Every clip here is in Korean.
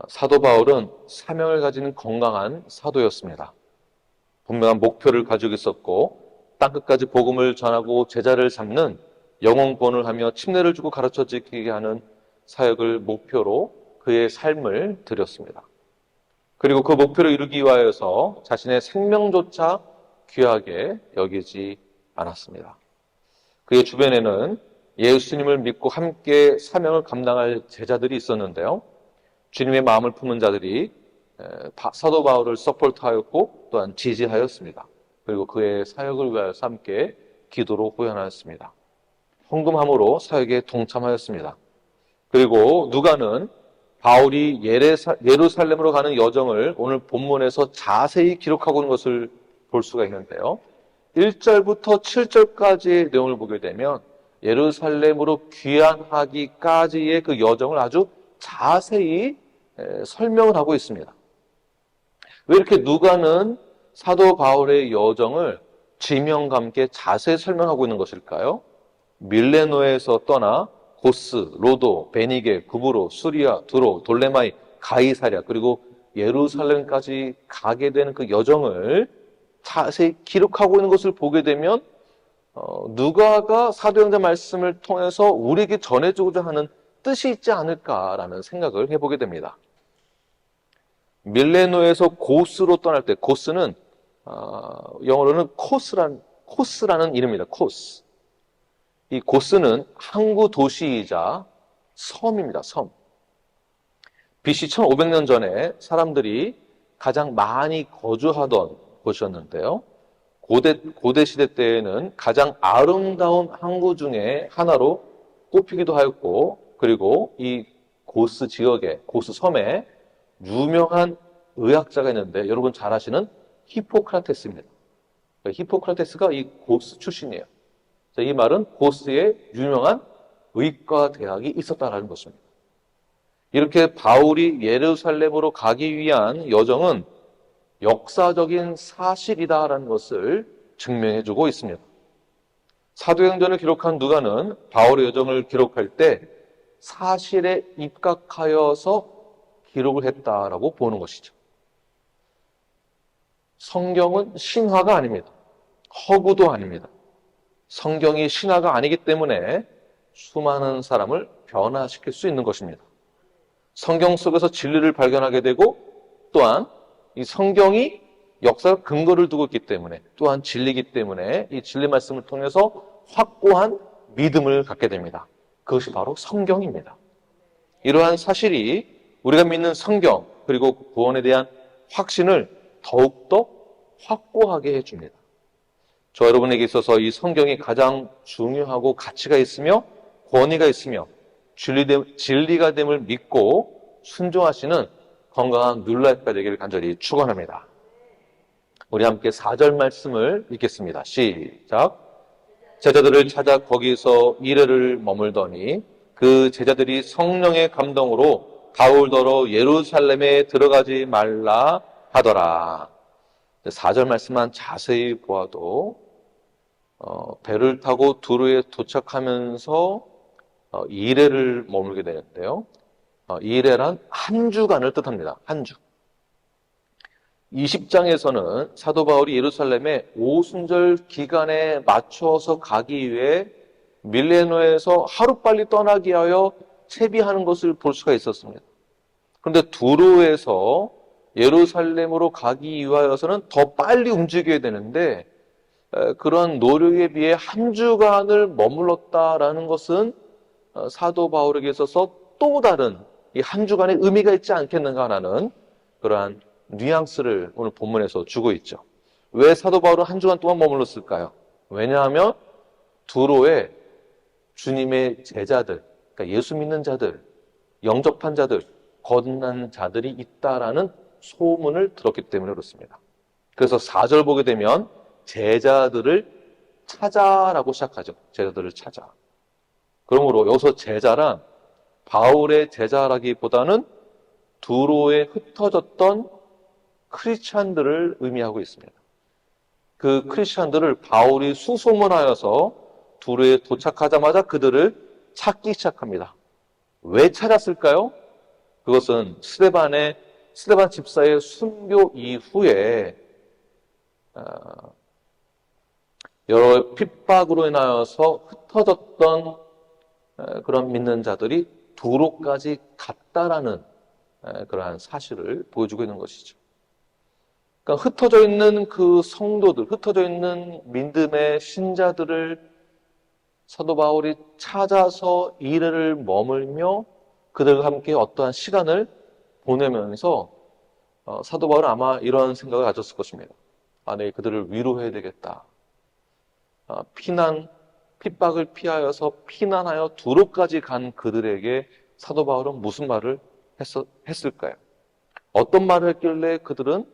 사도 바울은 사명을 가지는 건강한 사도였습니다. 분명한 목표를 가지고 있었고 땅끝까지 복음을 전하고 제자를 삼는 영혼권을 하며 침례를 주고 가르쳐 지키게 하는 사역을 목표로 그의 삶을 드렸습니다. 그리고 그 목표를 이루기 위하여서 자신의 생명조차 귀하게 여기지 않았습니다. 그의 주변에는 예수님을 믿고 함께 사명을 감당할 제자들이 있었는데요. 주님의 마음을 품은 자들이 사도 바울을 서포트하였고 또한 지지하였습니다. 그리고 그의 사역을 위하여서 함께 기도로 후원하였습니다. 헌금함으로 사역에 동참하였습니다. 그리고 누가는 바울이 예루살렘으로 가는 여정을 오늘 본문에서 자세히 기록하고 있는 것을 볼 수가 있는데요. 1절부터 7절까지의 내용을 보게 되면 예루살렘으로 귀환하기까지의 그 여정을 아주 자세히 설명을 하고 있습니다. 왜 이렇게 누가는 사도 바울의 여정을 지명과 함께 자세히 설명하고 있는 것일까요? 밀레노에서 떠나 고스, 로도, 베니게, 구브로, 수리아, 두로, 돌레마이, 가이사랴 그리고 예루살렘까지 가게 되는 그 여정을 자세히 기록하고 있는 것을 보게 되면 누가가 사도행전 말씀을 통해서 우리에게 전해주고자 하는 뜻이 있지 않을까라는 생각을 해보게 됩니다. 밀레노에서 고스로 떠날 때 고스는 영어로는 코스라는 이름입니다. 코스. 이 고스는 항구 도시이자 섬입니다. 섬. BC 1500년 전에 사람들이 가장 많이 거주하던 곳이었는데요. 고대 시대 때에는 가장 아름다운 항구 중에 하나로 꼽히기도 하였고, 그리고 이 고스 지역에, 고스 섬에 유명한 의학자가 있는데 여러분 잘 아시는 히포크라테스입니다. 히포크라테스가 이 고스 출신이에요. 이 말은 고스에 유명한 의과 대학이 있었다는 것입니다. 이렇게 바울이 예루살렘으로 가기 위한 여정은 역사적인 사실이다라는 것을 증명해주고 있습니다. 사도행전을 기록한 누가는 바울의 여정을 기록할 때 사실에 입각하여서 기록을 했다라고 보는 것이죠. 성경은 신화가 아닙니다. 허구도 아닙니다. 성경이 신화가 아니기 때문에 수많은 사람을 변화시킬 수 있는 것입니다. 성경 속에서 진리를 발견하게 되고 또한 이 성경이 역사적 근거를 두고 있기 때문에 또한 진리이기 때문에 이 진리 말씀을 통해서 확고한 믿음을 갖게 됩니다. 그것이 바로 성경입니다. 이러한 사실이 우리가 믿는 성경 그리고 구원에 대한 확신을 더욱더 확고하게 해줍니다. 저 여러분에게 있어서 이 성경이 가장 중요하고 가치가 있으며 권위가 있으며 진리가 됨을 믿고 순종하시는 건강한 뉴라이프가 되기를 간절히 축원합니다. 우리 함께 4절 말씀을 읽겠습니다. 시작. 제자들을 찾아 거기서 이레를 머물더니 그 제자들이 성령의 감동으로 바울더러 예루살렘에 들어가지 말라 하더라. 4절 말씀만 자세히 보아도 배를 타고 두루에 도착하면서 이레를 머물게 되는데요. 이레란 한 주간을 뜻합니다. 한 주. 20장에서는 사도 바울이 예루살렘에 오순절 기간에 맞춰서 가기 위해 밀레노에서 하루빨리 떠나기 위하여 채비하는 것을 볼 수가 있었습니다. 그런데 두로에서 예루살렘으로 가기 위하여서는 더 빨리 움직여야 되는데 그런 노력에 비해 한 주간을 머물렀다라는 것은 사도 바울에게 있어서 또 다른 이 한 주간의 의미가 있지 않겠는가 하는 그러한 뉘앙스를 오늘 본문에서 주고 있죠. 왜 사도 바울은 한 주간 동안 머물렀을까요? 왜냐하면 두로에 주님의 제자들, 그러니까 예수 믿는 자들, 영접한 자들, 거듭난 자들이 있다라는 소문을 들었기 때문에 그렇습니다. 그래서 4절 보게 되면 제자들을 찾아라고 시작하죠. 제자들을 찾아. 그러므로 여기서 제자란 바울의 제자라기보다는 두로에 흩어졌던 크리스찬들을 의미하고 있습니다. 그 크리스찬들을 바울이 수소문하여서 두로에 도착하자마자 그들을 찾기 시작합니다. 왜 찾았을까요? 그것은 스데반 집사의 순교 이후에 여러 핍박으로 인하여서 흩어졌던 그런 믿는 자들이 두로까지 갔다라는 그러한 사실을 보여주고 있는 것이죠. 그러니까 흩어져 있는 그 성도들, 흩어져 있는 믿음의 신자들을 사도 바울이 찾아서 이래를 머물며 그들과 함께 어떠한 시간을 보내면서 사도 바울은 아마 이런 생각을 가졌을 것입니다. 내가 그들을 위로해야 되겠다. 핍박을 피하여서 피난하여 두로까지 간 그들에게 사도 바울은 무슨 말을 했을까요? 어떤 말을 했길래 그들은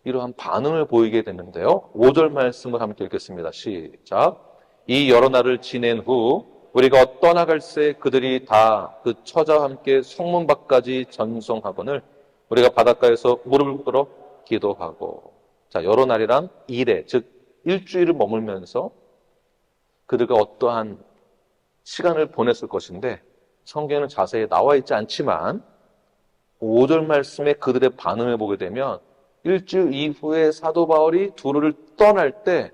이러한 반응을 보이게 됐는데요. 5절 말씀을 함께 읽겠습니다. 시작. 이 여러 날을 지낸 후 우리가 떠나갈새 그들이 다 그 처자와 함께 성문 밖까지 전송하거늘 우리가 바닷가에서 무릎을 꿇어 기도하고. 자, 여러 날이란 일에, 즉 일주일을 머물면서 그들과 어떠한 시간을 보냈을 것인데 성경에는 자세히 나와 있지 않지만 5절 말씀에 그들의 반응을 보게 되면 일주일 이후에 사도 바울이 두로를 떠날 때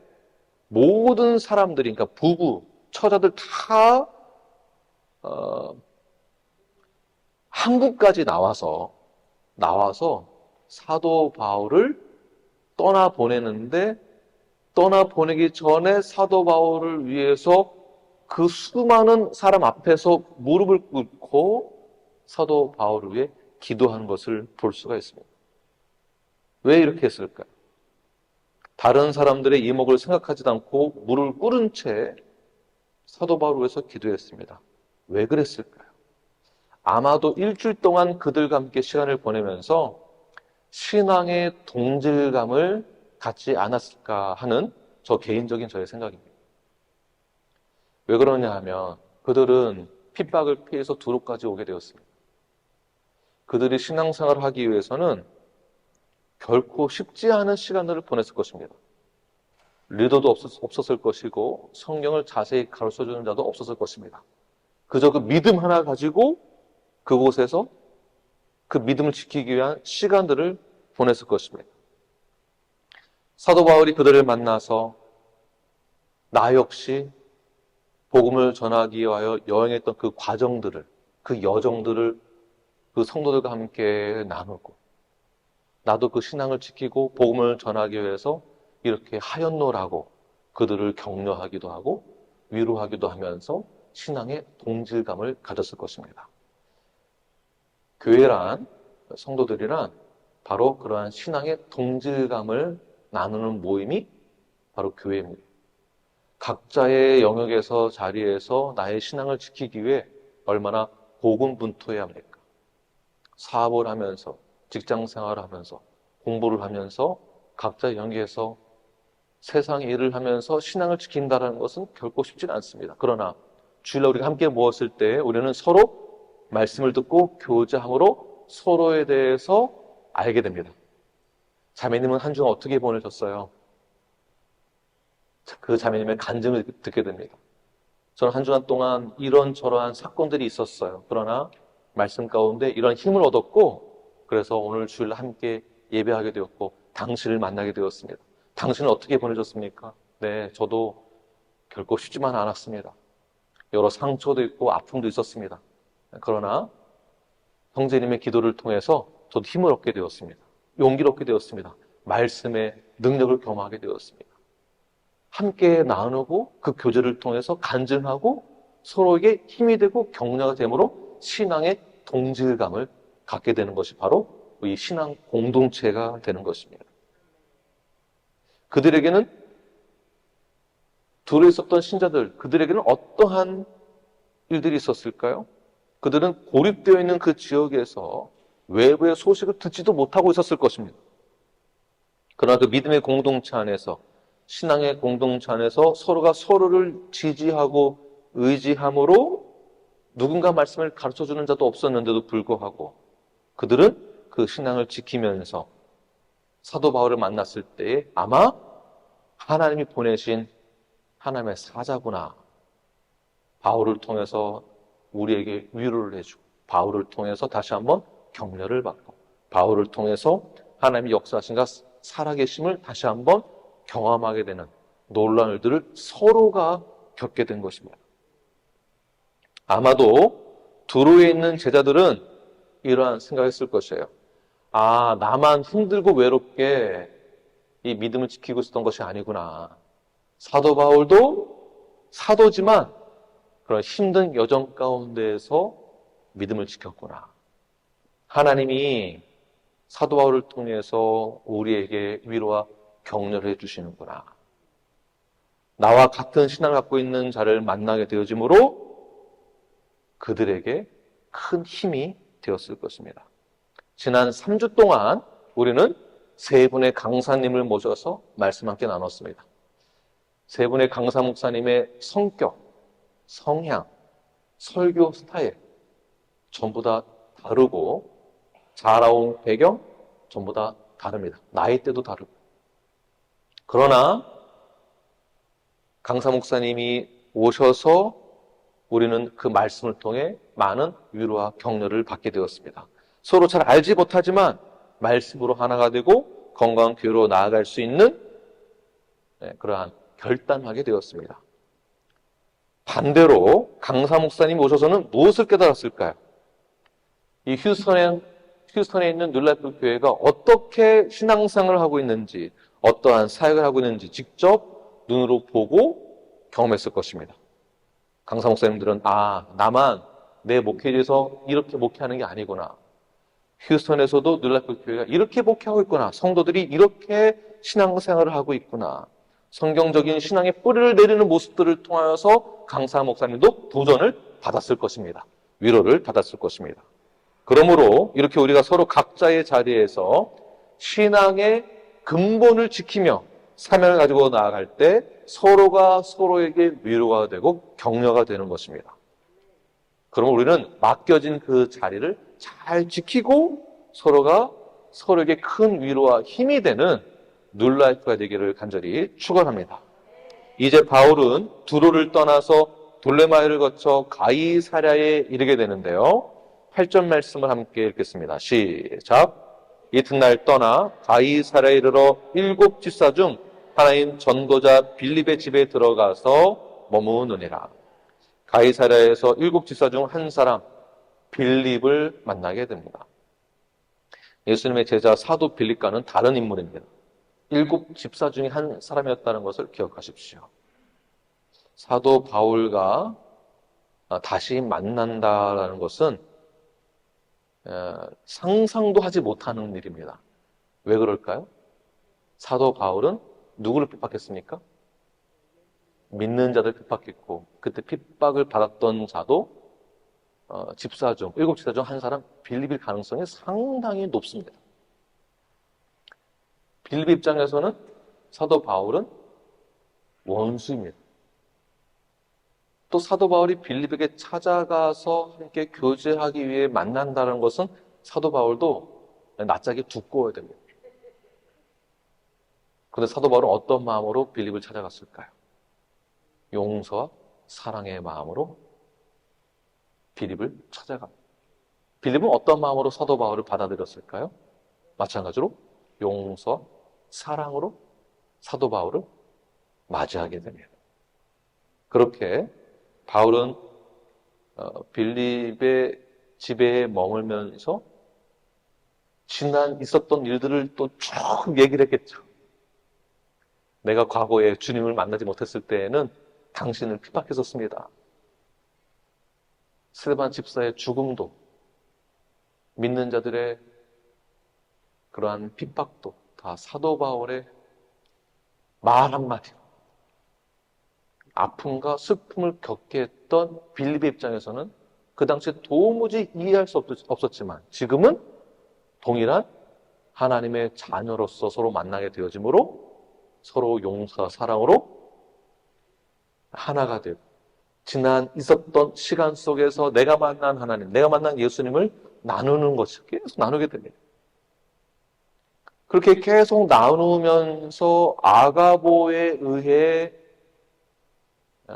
모든 사람들이, 그러니까 부부, 처자들 다 한국까지 나와서 사도 바울을 떠나보내는데 떠나보내기 전에 사도 바울을 위해서 그 수많은 사람 앞에서 무릎을 꿇고 사도 바울을 위해 기도하는 것을 볼 수가 있습니다. 왜 이렇게 했을까요? 다른 사람들의 이목을 생각하지도 않고 무릎을 꿇은 채 사도 바울을 위해서 기도했습니다. 왜 그랬을까요? 아마도 일주일 동안 그들과 함께 시간을 보내면서 신앙의 동질감을 갖지 않았을까 하는 개인적인 저의 생각입니다. 왜 그러냐 하면 그들은 핍박을 피해서 두로까지 오게 되었습니다. 그들이 신앙생활을 하기 위해서는 결코 쉽지 않은 시간들을 보냈을 것입니다. 리더도 없었을 것이고 성경을 자세히 가르쳐주는 자도 없었을 것입니다. 그저 그 믿음 하나 가지고 그곳에서 그 믿음을 지키기 위한 시간들을 보냈을 것입니다. 사도 바울이 그들을 만나서 나 역시 복음을 전하기 위하여 여행했던 그 과정들을, 그 여정들을 그 성도들과 함께 나누고 나도 그 신앙을 지키고 복음을 전하기 위해서 이렇게 하였노라고 그들을 격려하기도 하고 위로하기도 하면서 신앙의 동질감을 가졌을 것입니다. 교회란, 성도들이란 바로 그러한 신앙의 동질감을 나누는 모임이 바로 교회입니다. 각자의 영역에서 자리에서 나의 신앙을 지키기 위해 얼마나 고군분투해야 합니까? 사업을 하면서, 직장 생활을 하면서, 공부를 하면서 각자의 영역에서 세상의 일을 하면서 신앙을 지킨다는 것은 결코 쉽지는 않습니다. 그러나 주일날 우리가 함께 모였을 때 우리는 서로 말씀을 듣고 교제함으로 서로에 대해서 알게 됩니다. 자매님은 한 주간 어떻게 보내셨어요? 그 자매님의 간증을 듣게 됩니다. 저는 한 주간 동안 이런저런 사건들이 있었어요. 그러나 말씀 가운데 이런 힘을 얻었고 그래서 오늘 주일 함께 예배하게 되었고 당신을 만나게 되었습니다. 당신은 어떻게 보내셨습니까? 네, 저도 결코 쉽지만 않았습니다. 여러 상처도 있고 아픔도 있었습니다. 그러나 형제님의 기도를 통해서 저도 힘을 얻게 되었습니다. 용기를 얻게 되었습니다. 말씀의 능력을 경험하게 되었습니다. 함께 나누고 그 교제를 통해서 간증하고 서로에게 힘이 되고 격려가 되므로 신앙의 동질감을 갖게 되는 것이 바로 이 신앙 공동체가 되는 것입니다. 그들에게는 둘에 있었던 신자들, 그들에게는 어떠한 일들이 있었을까요? 그들은 고립되어 있는 그 지역에서 외부의 소식을 듣지도 못하고 있었을 것입니다. 그러나 그 믿음의 공동체 안에서, 신앙의 공동체 안에서 서로가 서로를 지지하고 의지함으로 누군가 말씀을 가르쳐주는 자도 없었는데도 불구하고 그들은 그 신앙을 지키면서 사도 바울을 만났을 때에 아마 하나님이 보내신 하나님의 사자구나. 바울을 통해서 우리에게 위로를 해주고 바울을 통해서 다시 한번 격려를 받고 바울을 통해서 하나님의 역사하신가 살아계심을 다시 한번 경험하게 되는 놀라운 일들을 서로가 겪게 된 것입니다. 아마도 두로에 있는 제자들은 이러한 생각을 했을 것이에요. 아, 나만 힘들고 외롭게 이 믿음을 지키고 있었던 것이 아니구나. 사도 바울도 사도지만 그런 힘든 여정 가운데에서 믿음을 지켰구나. 하나님이 사도 바울을 통해서 우리에게 위로와 격려를 해주시는구나. 나와 같은 신앙을 갖고 있는 자를 만나게 되어짐으로 그들에게 큰 힘이 되었을 것입니다. 지난 3주 동안 우리는 세 분의 강사님을 모셔서 말씀 함께 나눴습니다. 세 분의 강사 목사님의 성격, 성향, 설교 스타일 전부 다 다르고 자라온 배경 전부 다 다릅니다. 나이대도 다르고. 그러나 강사 목사님이 오셔서 우리는 그 말씀을 통해 많은 위로와 격려를 받게 되었습니다. 서로 잘 알지 못하지만 말씀으로 하나가 되고 건강한 교회로 나아갈 수 있는 그러한 결단하게 되었습니다. 반대로 강사 목사님이 오셔서는 무엇을 깨달았을까요? 이 휴스턴에 있는 뉴라이프 교회가 어떻게 신앙생활을 하고 있는지, 어떠한 사역을 하고 있는지 직접 눈으로 보고 경험했을 것입니다. 강사 목사님들은 나만 내 목회지에서 이렇게 목회하는 게 아니구나. 휴스턴에서도 뉴라이프 교회가 이렇게 목회하고 있구나. 성도들이 이렇게 신앙생활을 하고 있구나. 성경적인 신앙의 뿌리를 내리는 모습들을 통하여서 강사 목사님도 도전을 받았을 것입니다. 위로를 받았을 것입니다. 그러므로 이렇게 우리가 서로 각자의 자리에서 신앙의 근본을 지키며 사명을 가지고 나아갈 때 서로가 서로에게 위로가 되고 격려가 되는 것입니다. 그러면 우리는 맡겨진 그 자리를 잘 지키고 서로가 서로에게 큰 위로와 힘이 되는 뉴라이프가 되기를 간절히 축원합니다. 이제 바울은 두로를 떠나서 돌레마이를 거쳐 가이사랴에 이르게 되는데요. 8절 말씀을 함께 읽겠습니다. 시작. 이튿날 떠나 가이사랴에 이르러 7 집사 중 하나인 전도자 빌립의 집에 들어가서 머무느니라. 가이사랴에서 7 집사 중 한 사람 빌립을 만나게 됩니다. 예수님의 제자 사도 빌립과는 다른 인물입니다. 7 집사 중에 한 사람이었다는 것을 기억하십시오. 사도 바울과 다시 만난다라는 것은 상상도 하지 못하는 일입니다. 왜 그럴까요? 사도 바울은 누구를 핍박했습니까? 믿는 자들 핍박했고 그때 핍박을 받았던 자도 집사 중, 7 집사 중 한 사람 빌립일 가능성이 상당히 높습니다. 빌립 입장에서는 사도 바울은 원수입니다. 또 사도 바울이 빌립에게 찾아가서 함께 교제하기 위해 만난다는 것은 사도 바울도 낯짝이 두꺼워야 됩니다. 그런데 사도 바울은 어떤 마음으로 빌립을 찾아갔을까요? 용서와 사랑의 마음으로 빌립을 찾아갑니다. 빌립은 어떤 마음으로 사도 바울을 받아들였을까요? 마찬가지로 용서와 사랑으로 사도 바울을 맞이하게 됩니다. 그렇게 바울은 빌립의 집에 머물면서 지난 있었던 일들을 또 쭉 얘기를 했겠죠. 내가 과거에 주님을 만나지 못했을 때에는 당신을 핍박했었습니다. 스데반 집사의 죽음도 믿는 자들의 그러한 핍박도 다 사도 바울의 말 한마디, 아픔과 슬픔을 겪게 했던 빌립의 입장에서는 그 당시에 도무지 이해할 수 없었지만 지금은 동일한 하나님의 자녀로서 서로 만나게 되어짐으로 서로 용서와 사랑으로 하나가 되고 지난 있었던 시간 속에서 내가 만난 하나님, 내가 만난 예수님을 나누는 것을 계속 나누게 됩니다. 그렇게 계속 나누면서 아가보에 의해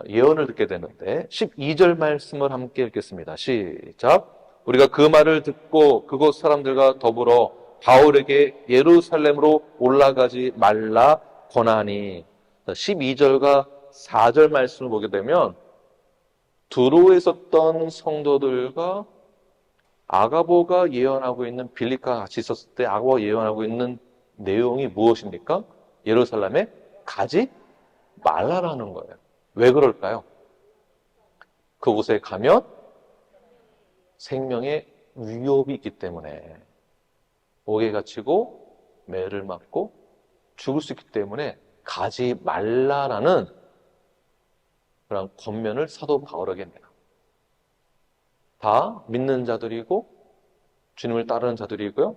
예언을 듣게 되는데 12절 말씀을 함께 읽겠습니다. 시작. 우리가 그 말을 듣고 그곳 사람들과 더불어 바울에게 예루살렘으로 올라가지 말라 권하니. 12절과 4절 말씀을 보게 되면 두로에 있었던 성도들과 아가보가 예언하고 있는 빌립과 같이 있었을 때 아가보가 예언하고 있는 내용이 무엇입니까? 예루살렘에 가지 말라라는 거예요. 왜 그럴까요? 그곳에 가면 생명의 위협이 있기 때문에 옥에 갇히고 매를 맞고 죽을 수 있기 때문에 가지 말라라는 그런 권면을 사도 바울에게 합니다. 다 믿는 자들이고 주님을 따르는 자들이고요.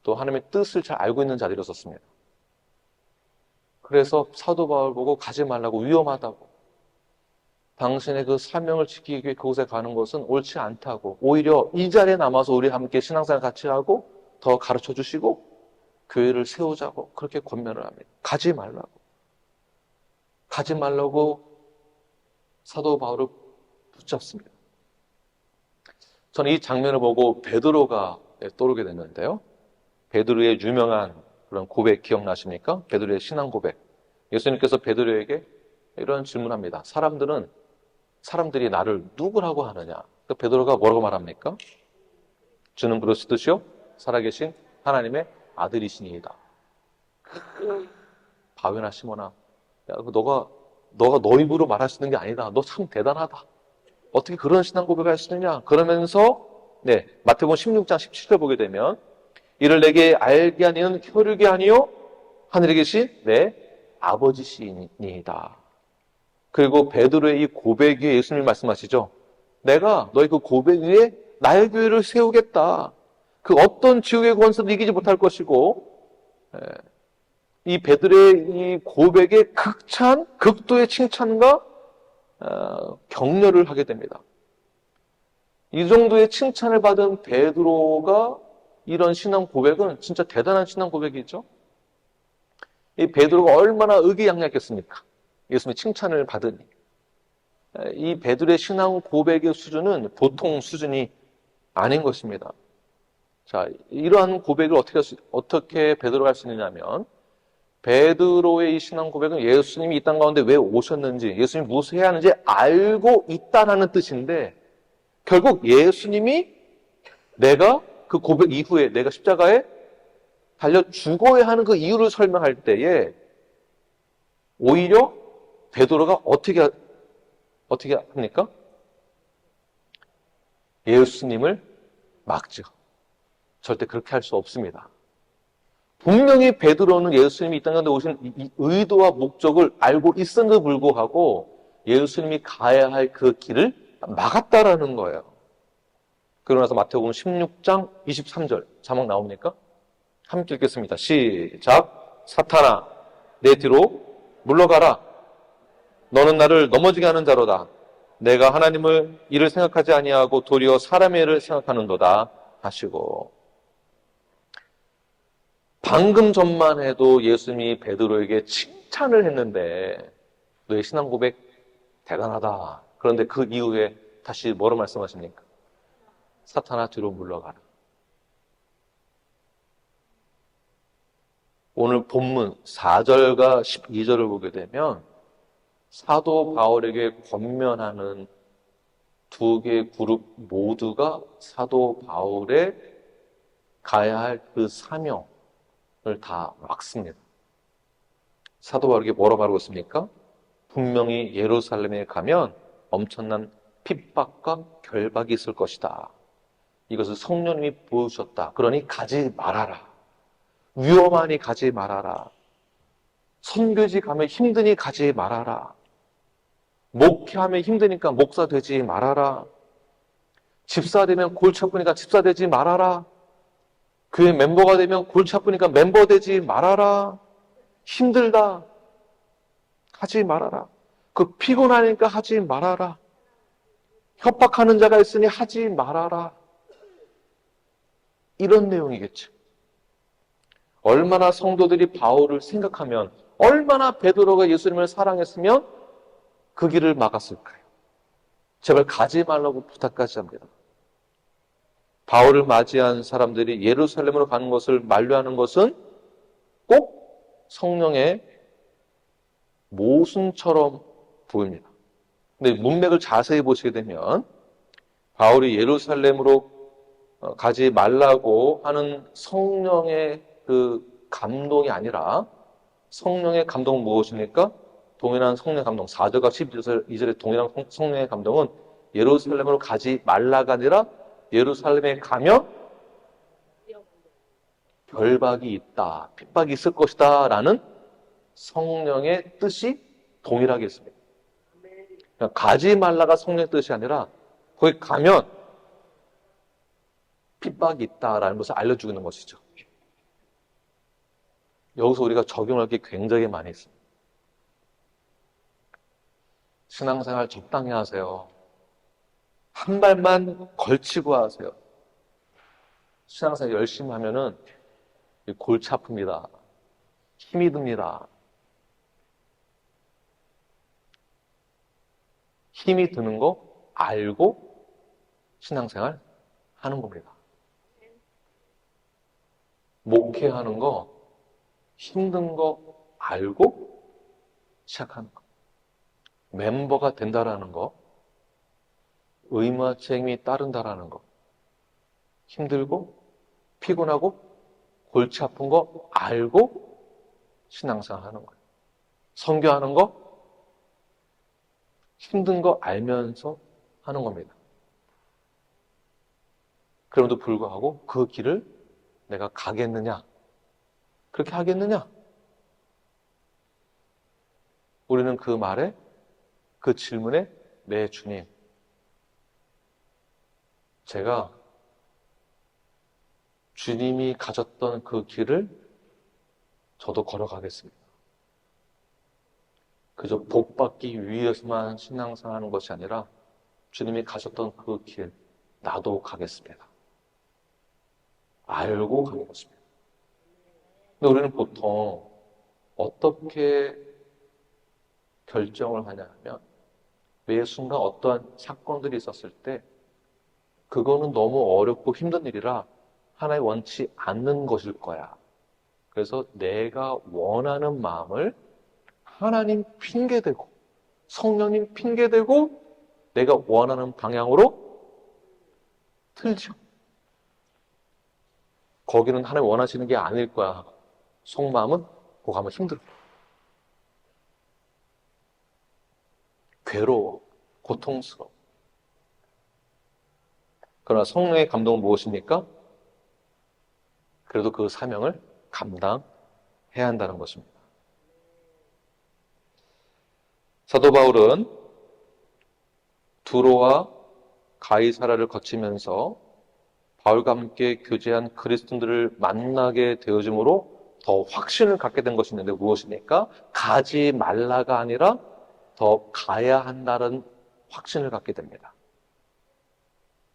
또 하나님의 뜻을 잘 알고 있는 자들이었습니다. 그래서 사도 바울 보고 가지 말라고, 위험하다고, 당신의 그 사명을 지키기 위해 그곳에 가는 것은 옳지 않다고, 오히려 이 자리에 남아서 우리 함께 신앙생활 같이 하고 더 가르쳐 주시고 교회를 세우자고 그렇게 권면을 합니다. 가지 말라고. 가지 말라고 사도 바울을 붙잡습니다. 저는 이 장면을 보고 베드로가 떠오르게 됐는데요. 베드로의 유명한 그런 고백 기억나십니까? 베드로의 신앙 고백. 예수님께서 베드로에게 이런 질문합니다. 사람들이 나를 누구라고 하느냐? 베드로가 뭐라고 말합니까? 주는 그리스도시요 살아계신 하나님의 아들이시니이다. 바위나 시몬아, 야, 너가 너 입으로 말할 수 있는 게 아니다. 너 참 대단하다. 어떻게 그런 신앙 고백을 할 수 있느냐? 그러면서 마태복음 16장 17절 보게 되면 이를 내게 알게 하는 혈육이 아니요 하늘에 계신 내 아버지시니이다. 그리고 베드로의 이 고백 위에 예수님이 말씀하시죠. 내가 너희 그 고백 위에 나의 교회를 세우겠다. 그 어떤 지옥의 권세도 이기지 못할 것이고, 이 베드로의 이 고백에 극도의 칭찬과 격려를 하게 됩니다. 이 정도의 칭찬을 받은 베드로가 이런 신앙 고백은 진짜 대단한 신앙 고백이죠. 이 베드로가 얼마나 의기양양했겠습니까? 예수님의 칭찬을 받으니. 이 베드로의 신앙 고백의 수준은 보통 수준이 아닌 것입니다. 자, 이러한 고백을 어떻게 베드로가 할 수 있느냐면, 베드로의 이 신앙 고백은 예수님이 이 땅 가운데 왜 오셨는지, 예수님이 무엇을 해야 하는지 알고 있다라는 뜻인데, 결국 예수님이 내가 그 고백 이후에 내가 십자가에 달려 죽어야 하는 그 이유를 설명할 때에 오히려 베드로가 어떻게 합니까? 예수님을 막죠. 절대 그렇게 할 수 없습니다. 분명히 베드로는 예수님이 이 땅 가운데 오신 이 의도와 목적을 알고 있음에도 불구하고 예수님이 가야 할 그 길을 막았다라는 거예요. 그러고 나서 마태복음 16장 23절 자막 나옵니까? 함께 읽겠습니다. 시작. 사탄아, 내 뒤로 물러가라. 너는 나를 넘어지게 하는 자로다. 내가 하나님을 일을 생각하지 아니하고 도리어 사람의 일을 생각하는도다 하시고. 방금 전만 해도 예수님이 베드로에게 칭찬을 했는데 너의 신앙 고백 대단하다. 그런데 그 이후에 다시 뭐로 말씀하십니까? 사탄아 뒤로 물러가라. 오늘 본문 4절과 12절을 보게 되면 사도 바울에게 권면하는 두 개의 그룹 모두가 사도 바울의 가야 할 그 사명을 다 막습니다. 사도 바울에게 뭐라고 말하고 있습니까? 분명히 예루살렘에 가면 엄청난 핍박과 결박이 있을 것이다. 이것을 성령님이 보여주셨다. 그러니 가지 말아라. 위험하니 가지 말아라. 선교지 가면 힘드니 가지 말아라. 목회하면 힘드니까 목사 되지 말아라. 집사 되면 골치 아프니까 집사 되지 말아라. 교회 멤버가 되면 골치 아프니까 멤버 되지 말아라. 힘들다. 하지 말아라. 그 피곤하니까 하지 말아라. 협박하는 자가 있으니 하지 말아라. 이런 내용이겠죠. 얼마나 성도들이 바울을 생각하면, 얼마나 베드로가 예수님을 사랑했으면 그 길을 막았을까요? 제발 가지 말라고 부탁까지 합니다. 바울을 맞이한 사람들이 예루살렘으로 가는 것을 만류하는 것은 꼭 성령의 모순처럼 보입니다. 근데 문맥을 자세히 보시게 되면 바울이 예루살렘으로 가지 말라고 하는 성령의 그 감동이 아니라 성령의 감동은 무엇입니까? 동일한 성령의 감동, 4절과 12절의 동일한 성령의 감동은 예루살렘으로 가지 말라가 아니라 예루살렘에 가면 결박이 있다, 핍박이 있을 것이다 라는 성령의 뜻이 동일하게 있습니다. 그러니까 가지 말라가 성령의 뜻이 아니라 거기 가면 핍박이 있다라는 것을 알려주는 것이죠. 여기서 우리가 적용할 게 굉장히 많이 있습니다. 신앙생활 적당히 하세요. 한 발만 걸치고 하세요. 신앙생활 열심히 하면은 골치 아픕니다. 힘이 듭니다. 힘이 드는 거 알고 신앙생활 하는 겁니다. 목회하는 거 힘든 거 알고 시작하는 거. 멤버가 된다라는 거, 의무와 책임이 따른다라는 거, 힘들고 피곤하고 골치 아픈 거 알고 신앙생활 하는 거예요. 선교하는 거 힘든 거 알면서 하는 겁니다. 그럼에도 불구하고 그 길을 내가 가겠느냐? 그렇게 하겠느냐? 우리는 그 말에, 그 질문에 네, 주님, 제가 주님이 가졌던 그 길을 저도 걸어가겠습니다. 그저 복받기 위해서만 신앙생활하는 것이 아니라 주님이 가셨던 그 길, 나도 가겠습니다. 알고 가는 것입니다. 근데 우리는 보통 어떻게 결정을 하냐 하면 매 순간 어떠한 사건들이 있었을 때 그거는 너무 어렵고 힘든 일이라 하나의 원치 않는 것일 거야. 그래서 내가 원하는 마음을 하나님 핑계대고 성령님 핑계대고 내가 원하는 방향으로 틀죠. 거기는 하나님 원하시는 게 아닐 거야. 속마음은 그거 가면 힘들어. 괴로워. 고통스러워. 그러나 성령의 감동은 무엇입니까? 그래도 그 사명을 감당해야 한다는 것입니다. 사도 바울은 두로와 가이사라를 거치면서 바울과 함께 교제한 그리스도인들을 만나게 되어짐으로 더 확신을 갖게 된 것이 있는데 무엇입니까? 가지 말라가 아니라 더 가야 한다는 확신을 갖게 됩니다.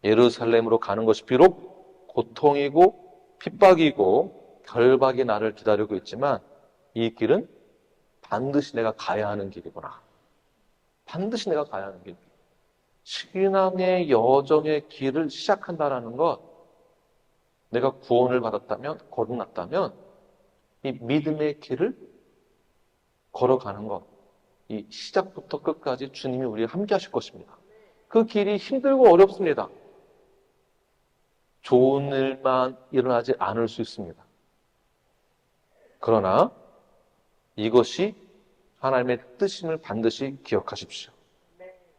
예루살렘으로 가는 것이 비록 고통이고 핍박이고 결박이 나를 기다리고 있지만 이 길은 반드시 내가 가야 하는 길이구나. 반드시 내가 가야 하는 길. 신앙의 여정의 길을 시작한다라는 것, 내가 구원을 받았다면, 거듭났다면 이 믿음의 길을 걸어가는 것, 이 시작부터 끝까지 주님이 우리와 함께 하실 것입니다. 그 길이 힘들고 어렵습니다. 좋은 일만 일어나지 않을 수 있습니다. 그러나 이것이 하나님의 뜻임을 반드시 기억하십시오.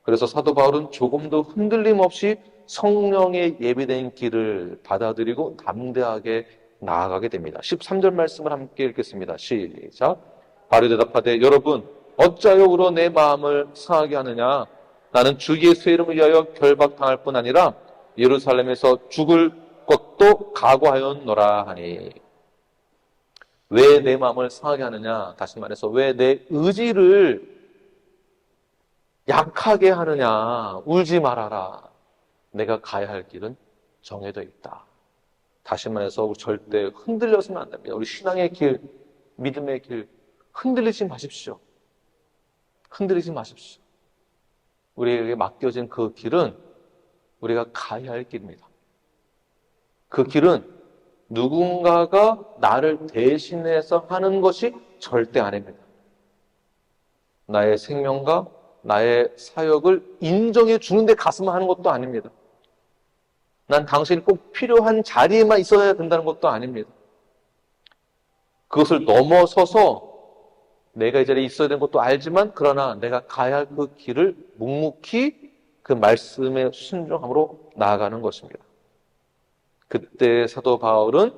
그래서 사도 바울은 조금도 흔들림 없이 성령의 예비된 길을 받아들이고 담대하게 나아가게 됩니다. 13절 말씀을 함께 읽겠습니다. 시작. 바울이 대답하되 여러분 어찌하여 울어 내 마음을 상하게 하느냐? 나는 주 예수의 이름을 위하여 결박당할 뿐 아니라 예루살렘에서 죽을 것도 각오하였노라 하니. 왜 내 마음을 상하게 하느냐? 다시 말해서 왜 내 의지를 약하게 하느냐? 울지 말아라. 내가 가야 할 길은 정해져 있다. 다시 말해서 우리 절대 흔들려서는 안 됩니다. 우리 신앙의 길, 믿음의 길 흔들리지 마십시오. 흔들리지 마십시오. 우리에게 맡겨진 그 길은 우리가 가야 할 길입니다. 그 길은 누군가가 나를 대신해서 하는 것이 절대 아닙니다. 나의 생명과 나의 사역을 인정해 주는데 가서만 하는 것도 아닙니다. 난 당신이 꼭 필요한 자리에만 있어야 된다는 것도 아닙니다. 그것을 넘어서서 내가 이 자리에 있어야 되는 것도 알지만 그러나 내가 가야 할 그 길을 묵묵히 그 말씀에 순종함으로 나아가는 것입니다. 그때 사도 바울은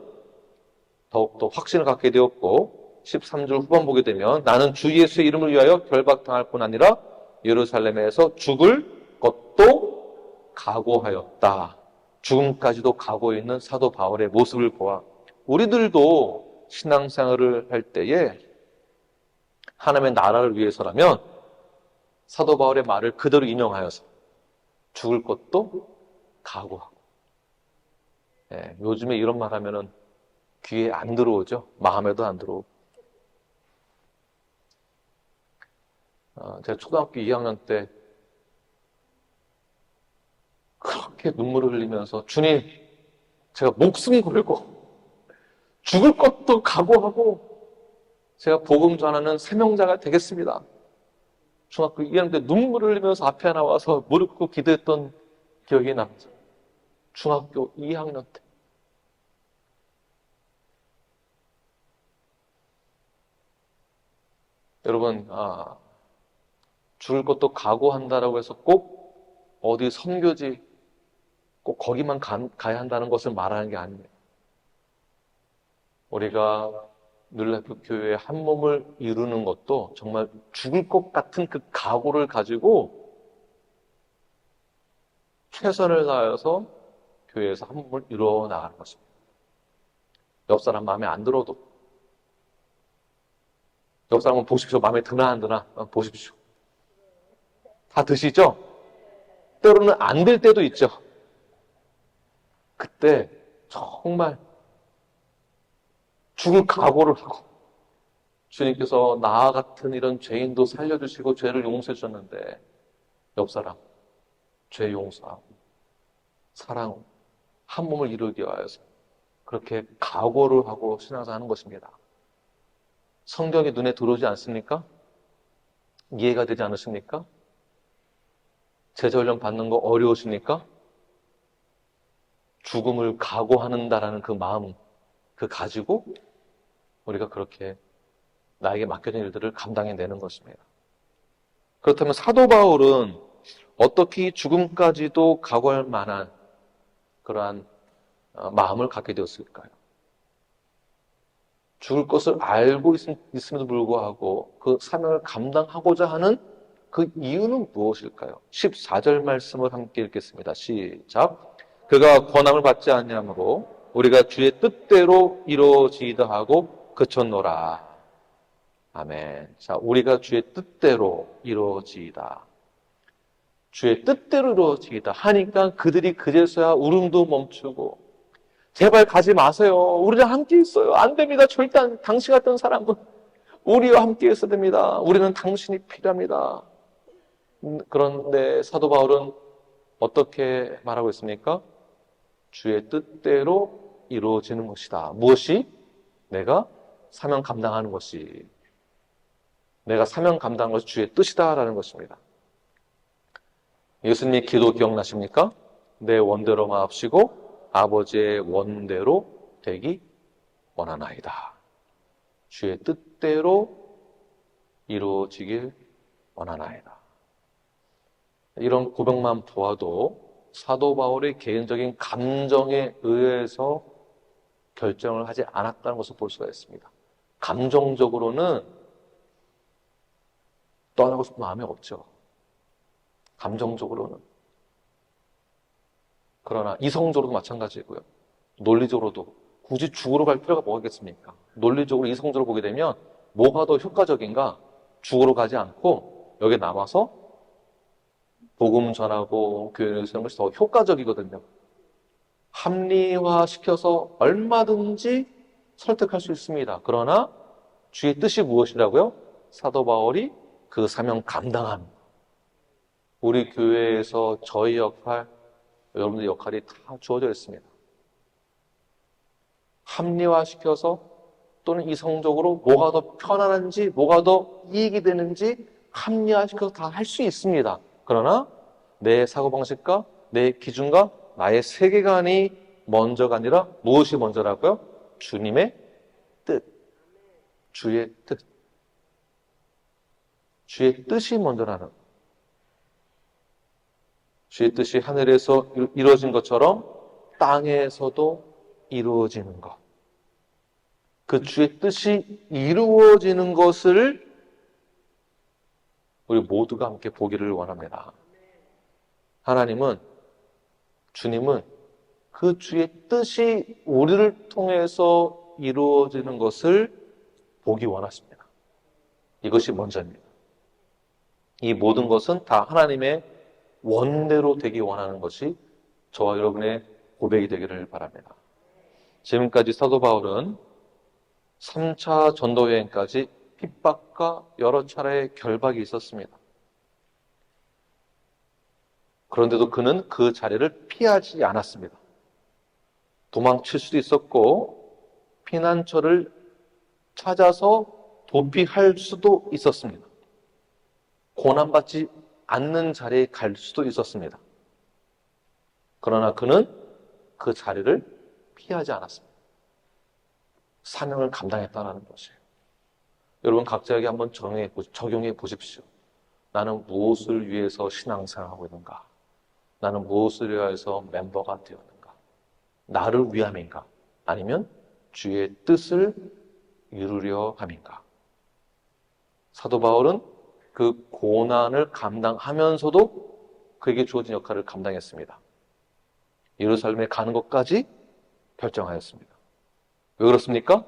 더욱더 확신을 갖게 되었고 13절 후반 보게 되면 나는 주 예수의 이름을 위하여 결박당할 뿐 아니라 예루살렘에서 죽을 것도 각오하였다. 죽음까지도 각오해 있는 사도 바울의 모습을 보아 우리들도 신앙생활을 할 때에 하나님의 나라를 위해서라면 사도 바울의 말을 그대로 인용하여서 죽을 것도 각오하고. 요즘에 이런 말 하면은 귀에 안 들어오죠. 마음에도 안 들어오고. 제가 초등학교 2학년 때 그렇게 눈물을 흘리면서 주님, 제가 목숨 걸고 죽을 것도 각오하고 제가 복음 전하는 사명자가 되겠습니다. 중학교 2학년 때 눈물을 흘리면서 앞에 나와서 무릎 꿇고 기도했던 기억이 납니다. 중학교 2학년 때. 여러분, 죽을 것도 각오한다라고 해서 꼭 어디 선교지 꼭 거기만 가야 한다는 것을 말하는 게 아닙니다. 우리가 눌라프 교회의 한 몸을 이루는 것도 정말 죽을 것 같은 그 각오를 가지고 최선을 다해서 교회에서 한 몸을 이루어 나가는 것입니다. 옆 사람 마음에 안 들어도 옆 사람은 보십시오. 마음에 드나 안 드나 보십시오. 다 드시죠? 때로는 안 될 때도 있죠. 그때 정말 죽을 각오를 하고 주님께서 나와 같은 이런 죄인도 살려주시고 죄를 용서해 주셨는데 옆 사람 죄 용서하고 사랑 한 몸을 이루기 위하여서 그렇게 각오를 하고 신앙생활 하는 것입니다. 성경이 눈에 들어오지 않습니까? 이해가 되지 않으십니까? 제자훈련 받는 거 어려우십니까? 죽음을 각오한다라는 그 마음, 그 가지고 우리가 그렇게 나에게 맡겨진 일들을 감당해내는 것입니다. 그렇다면 사도 바울은 어떻게 죽음까지도 각오할 만한 그러한 마음을 갖게 되었을까요? 죽을 것을 알고 있음에도 불구하고 그 사명을 감당하고자 하는 그 이유는 무엇일까요? 14절 말씀을 함께 읽겠습니다. 시작. 그가 권함을 받지 않냐므로 우리가 주의 뜻대로 이루어지이다 하고 그쳤노라. 아멘. 자, 우리가 주의 뜻대로 이루어지이다. 주의 뜻대로 이루어지이다 하니까 그들이 그제서야 울음도 멈추고 제발 가지 마세요. 우리랑 함께 있어요. 안 됩니다. 절대 당신 같은 사람은 우리와 함께 있어야 됩니다. 우리는 당신이 필요합니다. 그런데 사도 바울은 어떻게 말하고 있습니까? 주의 뜻대로 이루어지는 것이다. 무엇이? 내가 사명 감당하는 것이. 내가 사명 감당하는 것이 주의 뜻이다라는 것입니다. 예수님의 기도 기억나십니까? 내 원대로 마옵시고 아버지의 원대로 되기 원하나이다. 주의 뜻대로 이루어지길 원하나이다. 이런 고백만 보아도 사도 바울의 개인적인 감정에 의해서 결정을 하지 않았다는 것을 볼 수가 있습니다. 감정적으로는 떠나고 싶은 마음이 없죠. 감정적으로는. 그러나 이성적으로도 마찬가지고요. 논리적으로도 굳이 죽으러 갈 필요가 뭐가 있겠습니까? 논리적으로 이성적으로 보게 되면 뭐가 더 효과적인가? 죽으러 가지 않고 여기 남아서 복음 전하고 교회를 세우는 것이 더 효과적이거든요. 합리화시켜서 얼마든지 설득할 수 있습니다. 그러나 주의 뜻이 무엇이라고요? 사도 바울이 그 사명 감당함. 우리 교회에서 저희 역할, 여러분들 역할이 다 주어져 있습니다. 합리화시켜서 또는 이성적으로 뭐가 더 편안한지, 뭐가 더 이익이 되는지 합리화시켜서 다 할 수 있습니다. 그러나 내 사고방식과 내 기준과 나의 세계관이 먼저가 아니라 무엇이 먼저라고요? 주님의 뜻, 주의 뜻. 주의 뜻이 먼저라는 것. 주의 뜻이 하늘에서 이루어진 것처럼 땅에서도 이루어지는 것. 그 주의 뜻이 이루어지는 것을 우리 모두가 함께 보기를 원합니다. 하나님은, 주님은 그 주의 뜻이 우리를 통해서 이루어지는 것을 보기 원하십니다. 이것이 먼저입니다. 이 모든 것은 다 하나님의 원대로 되기 원하는 것이 저와 여러분의 고백이 되기를 바랍니다. 지금까지 사도 바울은 3차 전도 여행까지 핍박과 여러 차례의 결박이 있었습니다. 그런데도 그는 그 자리를 피하지 않았습니다. 도망칠 수도 있었고 피난처를 찾아서 도피할 수도 있었습니다. 고난받지 않는 자리에 갈 수도 있었습니다. 그러나 그는 그 자리를 피하지 않았습니다. 사명을 감당했다는 것이에요. 여러분 각자에게 한번 적용해 보십시오. 나는 무엇을 위해서 신앙생활하고 있는가? 나는 무엇을 위해서 멤버가 되었는가? 나를 위함인가? 아니면 주의 뜻을 이루려 함인가? 사도 바울은 그 고난을 감당하면서도 그에게 주어진 역할을 감당했습니다. 예루살렘에 가는 것까지 결정하였습니다. 왜 그렇습니까?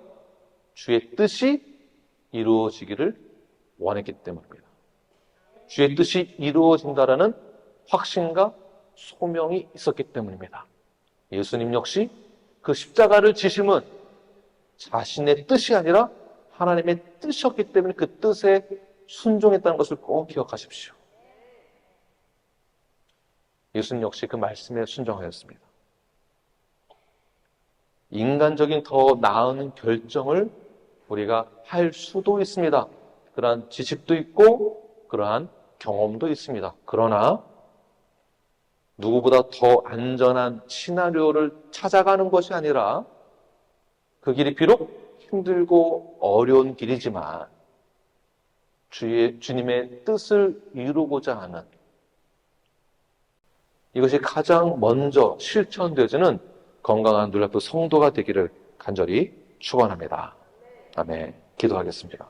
주의 뜻이 이루어지기를 원했기 때문입니다. 주의 뜻이 이루어진다라는 확신과 소명이 있었기 때문입니다. 예수님 역시 그 십자가를 지심은 자신의 뜻이 아니라 하나님의 뜻이었기 때문에 그 뜻에 순종했다는 것을 꼭 기억하십시오. 예수님 역시 그 말씀에 순종하였습니다. 인간적인 더 나은 결정을 우리가 할 수도 있습니다. 그러한 지식도 있고 그러한 경험도 있습니다. 그러나 누구보다 더 안전한 시나리오를 찾아가는 것이 아니라 그 길이 비록 힘들고 어려운 길이지만 주님의 뜻을 이루고자 하는 이것이 가장 먼저 실천되어지는 건강한 눈앞의 성도가 되기를 간절히 축원합니다. 아멘. 기도하겠습니다.